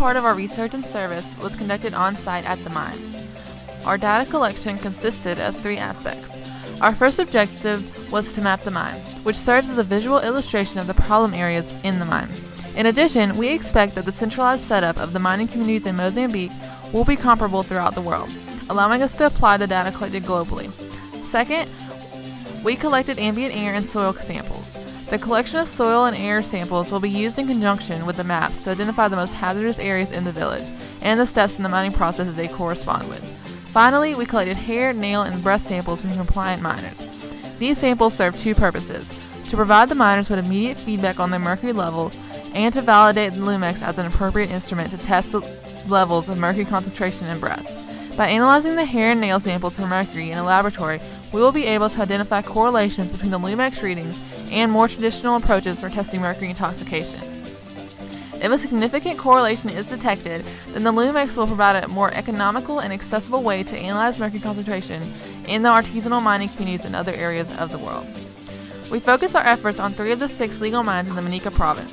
part of our research and service was conducted on-site at the mines. Our data collection consisted of 3 aspects. Our first objective was to map the mine, which serves as a visual illustration of the problem areas in the mine. In addition, we expect that the centralized setup of the mining communities in Mozambique will be comparable throughout the world, allowing us to apply the data collected globally. Second, we collected ambient air and soil samples. The collection of soil and air samples will be used in conjunction with the maps to identify the most hazardous areas in the village and the steps in the mining process that they correspond with. Finally, we collected hair, nail, and breath samples from compliant miners. These samples serve 2 purposes: to provide the miners with immediate feedback on their mercury level and to validate the Lumex as an appropriate instrument to test the levels of mercury concentration and breath. By analyzing the hair and nail samples for mercury in a laboratory, we will be able to identify correlations between the Lumex readings and more traditional approaches for testing mercury intoxication. If a significant correlation is detected, then the Lumex will provide a more economical and accessible way to analyze mercury concentration in the artisanal mining communities in other areas of the world. We focused our efforts on 3 of the 6 legal mines in the Manica province.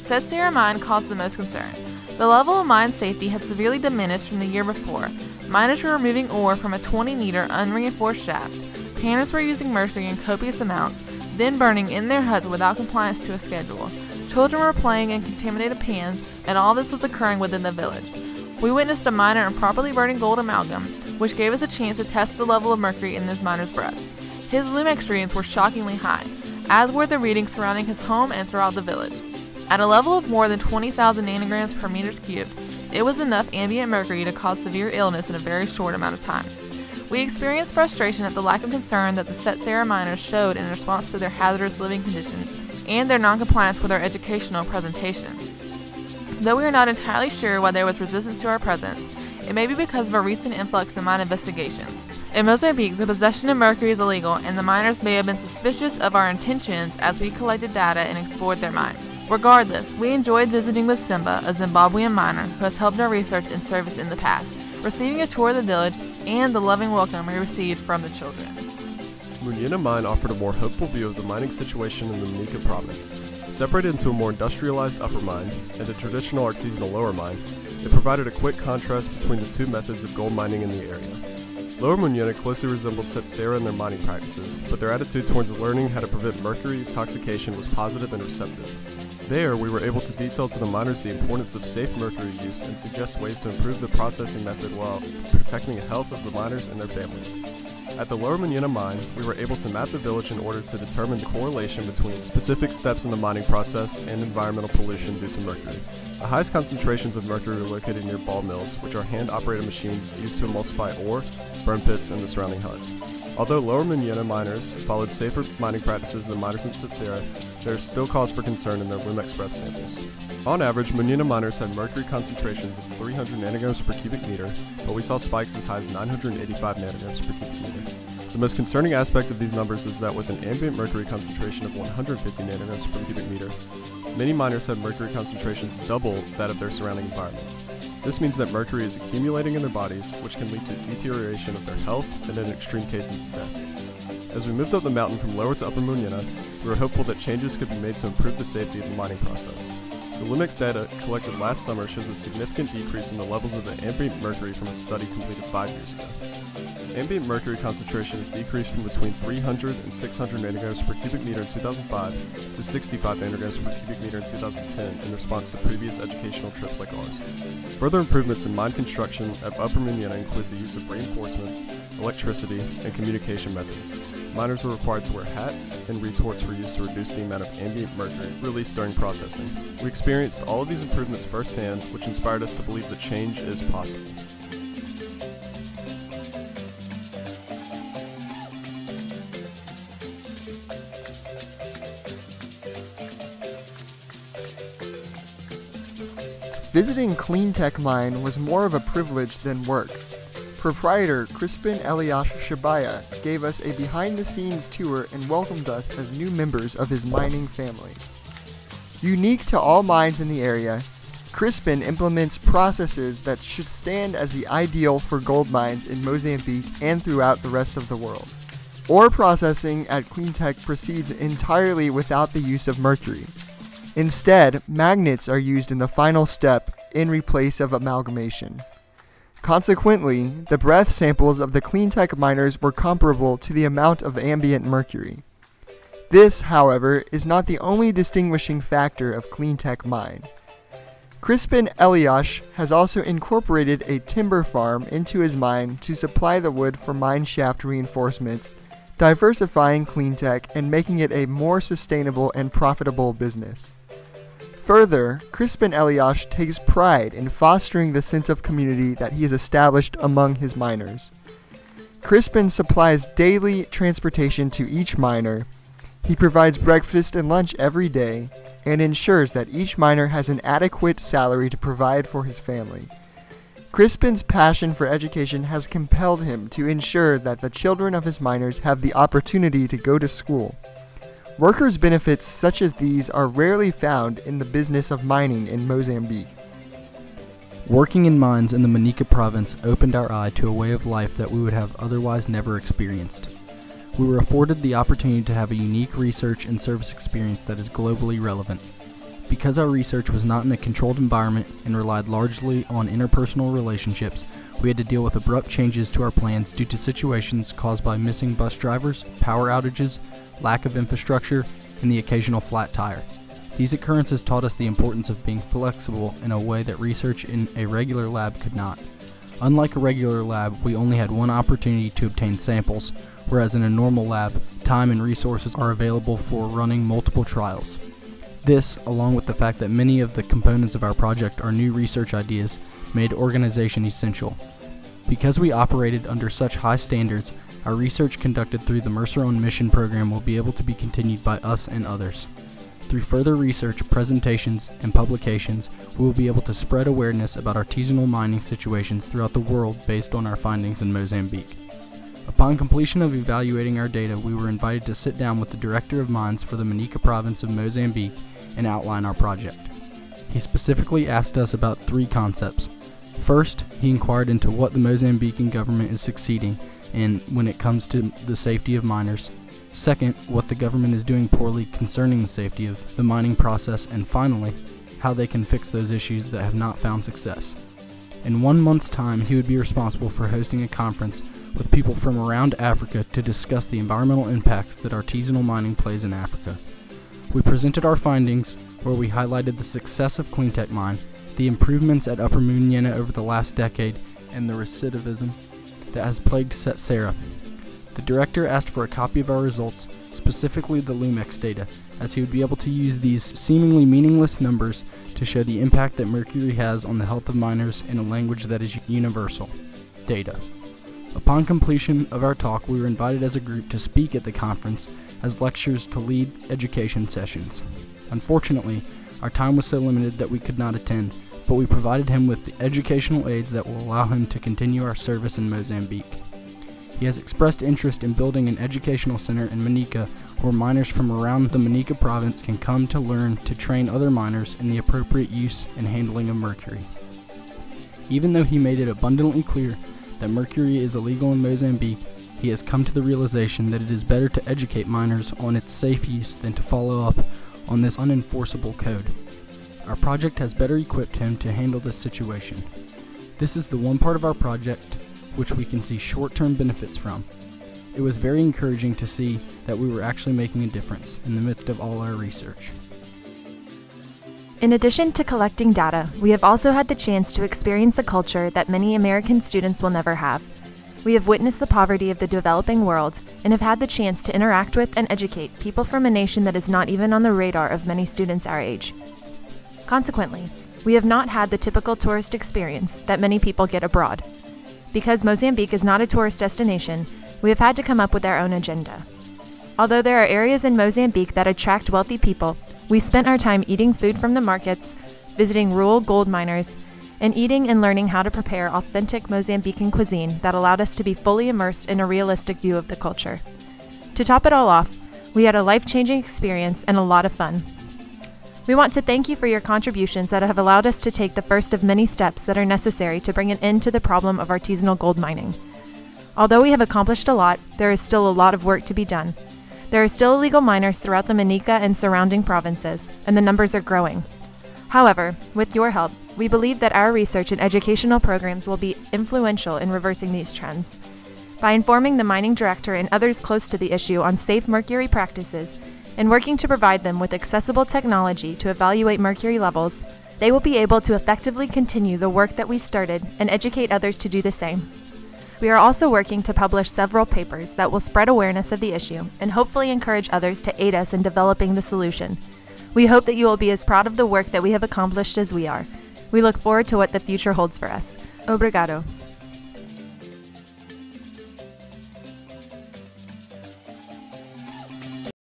Setserra mine caused the most concern. The level of mine safety had severely diminished from the year before. Miners were removing ore from a 20-meter unreinforced shaft. Panners were using mercury in copious amounts, then burning in their huts without compliance to a schedule. Children were playing in contaminated pans, and all this was occurring within the village. We witnessed a miner improperly burning gold amalgam, which gave us a chance to test the level of mercury in this miner's breath. His Lumex readings were shockingly high, as were the readings surrounding his home and throughout the village. At a level of more than 20,000 nanograms per meters cubed, it was enough ambient mercury to cause severe illness in a very short amount of time. We experienced frustration at the lack of concern that the Setserra miners showed in response to their hazardous living conditions and their non-compliance with our educational presentation. Though we are not entirely sure why there was resistance to our presence, it may be because of a recent influx in mine investigations. In Mozambique, the possession of mercury is illegal, and the miners may have been suspicious of our intentions as we collected data and explored their mine. Regardless, we enjoyed visiting with Simba, a Zimbabwean miner who has helped our research and service in the past, receiving a tour of the village and the loving welcome we received from the children. Munyina mine offered a more hopeful view of the mining situation in the Manica province. Separated into a more industrialized upper mine and a traditional artisanal lower mine, it provided a quick contrast between the 2 methods of gold mining in the area. Lower Munyina closely resembled Setserra in their mining practices, but their attitude towards learning how to prevent mercury intoxication was positive and receptive. There, we were able to detail to the miners the importance of safe mercury use and suggest ways to improve the processing method while protecting the health of the miners and their families. At the Lower Munyina mine, we were able to map the village in order to determine the correlation between specific steps in the mining process and environmental pollution due to mercury. The highest concentrations of mercury are located near ball mills, which are hand-operated machines used to emulsify ore, burn pits, and the surrounding huts. Although Lower Munyina miners followed safer mining practices than miners in Setserra, there is still cause for concern in their Lumex breath samples. On average, Munyina miners had mercury concentrations of 300 nanograms per cubic meter, but we saw spikes as high as 985 nanograms per cubic meter. The most concerning aspect of these numbers is that with an ambient mercury concentration of 150 nanograms per cubic meter, many miners had mercury concentrations double that of their surrounding environment. This means that mercury is accumulating in their bodies, which can lead to deterioration of their health and in extreme cases, death. As we moved up the mountain from Lower to Upper Munyina, we were hopeful that changes could be made to improve the safety of the mining process. The Lumex data collected last summer shows a significant decrease in the levels of the ambient mercury from a study completed 5 years ago. Ambient mercury concentration has decreased from between 300 and 600 nanograms per cubic meter in 2005 to 65 nanograms per cubic meter in 2010 in response to previous educational trips like ours. Further improvements in mine construction at Upper Munyina include the use of reinforcements, electricity, and communication methods. Miners were required to wear hats, and retorts were used to reduce the amount of ambient mercury released during processing. We experienced all of these improvements firsthand, which inspired us to believe that change is possible. Visiting Cleantech Mine was more of a privilege than work. Proprietor Crispin Eliash Shabaya gave us a behind-the-scenes tour and welcomed us as new members of his mining family. Unique to all mines in the area, Crispin implements processes that should stand as the ideal for gold mines in Mozambique and throughout the rest of the world. Ore processing at Cleantech proceeds entirely without the use of mercury. Instead, magnets are used in the final step in replace of amalgamation. Consequently, the breath samples of the cleantech miners were comparable to the amount of ambient mercury. This, however, is not the only distinguishing factor of cleantech mine. Crispin Eliash has also incorporated a timber farm into his mine to supply the wood for mine shaft reinforcements, diversifying cleantech and making it a more sustainable and profitable business. Further, Crispin Eliash takes pride in fostering the sense of community that he has established among his miners. Crispin supplies daily transportation to each miner. He provides breakfast and lunch every day, and ensures that each miner has an adequate salary to provide for his family. Crispin's passion for education has compelled him to ensure that the children of his miners have the opportunity to go to school. Workers' benefits such as these are rarely found in the business of mining in Mozambique. Working in mines in the Manica province opened our eye to a way of life that we would have otherwise never experienced. We were afforded the opportunity to have a unique research and service experience that is globally relevant. Because our research was not in a controlled environment and relied largely on interpersonal relationships, we had to deal with abrupt changes to our plans due to situations caused by missing bus drivers, power outages, lack of infrastructure, and the occasional flat tire. These occurrences taught us the importance of being flexible in a way that research in a regular lab could not. Unlike a regular lab, we only had one opportunity to obtain samples, whereas in a normal lab, time and resources are available for running multiple trials. This, along with the fact that many of the components of our project are new research ideas, made organization essential. Because we operated under such high standards, our research conducted through the Mercer on Mission program will be able to be continued by us and others. Through further research, presentations, and publications, we will be able to spread awareness about artisanal mining situations throughout the world based on our findings in Mozambique. Upon completion of evaluating our data, we were invited to sit down with the Director of Mines for the Manica province of Mozambique and outline our project. He specifically asked us about 3 concepts. First, he inquired into what the Mozambican government is succeeding in when it comes to the safety of miners. Second, what the government is doing poorly concerning the safety of the mining process, and finally, how they can fix those issues that have not found success. In 1 month's time, he would be responsible for hosting a conference with people from around Africa to discuss the environmental impacts that artisanal mining plays in Africa. We presented our findings, where we highlighted the success of Cleantech Mine, the improvements at Upper Muniena over the last decade, and the recidivism that has plagued Sarah. The director asked for a copy of our results, specifically the Lumex data, as he would be able to use these seemingly meaningless numbers to show the impact that mercury has on the health of miners in a language that is universal: data. Upon completion of our talk, we were invited as a group to speak at the conference as lecturers to lead education sessions. Unfortunately, our time was so limited that we could not attend, but we provided him with the educational aids that will allow him to continue our service in Mozambique. He has expressed interest in building an educational center in Manica where miners from around the Manica province can come to learn to train other miners in the appropriate use and handling of mercury. Even though he made it abundantly clear that mercury is illegal in Mozambique, he has come to the realization that it is better to educate miners on its safe use than to follow up on this unenforceable code. Our project has better equipped him to handle this situation. This is the one part of our project which we can see short-term benefits from. It was very encouraging to see that we were actually making a difference in the midst of all our research. In addition to collecting data, we have also had the chance to experience a culture that many American students will never have. We have witnessed the poverty of the developing world and have had the chance to interact with and educate people from a nation that is not even on the radar of many students our age. Consequently, we have not had the typical tourist experience that many people get abroad. Because Mozambique is not a tourist destination, we have had to come up with our own agenda. Although there are areas in Mozambique that attract wealthy people, we spent our time eating food from the markets, visiting rural gold miners, and eating and learning how to prepare authentic Mozambican cuisine that allowed us to be fully immersed in a realistic view of the culture. To top it all off, we had a life-changing experience and a lot of fun. We want to thank you for your contributions that have allowed us to take the first of many steps that are necessary to bring an end to the problem of artisanal gold mining. Although we have accomplished a lot, there is still a lot of work to be done. There are still illegal miners throughout the Manica and surrounding provinces, and the numbers are growing. However, with your help, we believe that our research and educational programs will be influential in reversing these trends. By informing the mining director and others close to the issue on safe mercury practices and working to provide them with accessible technology to evaluate mercury levels, they will be able to effectively continue the work that we started and educate others to do the same. We are also working to publish several papers that will spread awareness of the issue and hopefully encourage others to aid us in developing the solution. We hope that you will be as proud of the work that we have accomplished as we are. We look forward to what the future holds for us. Obrigado.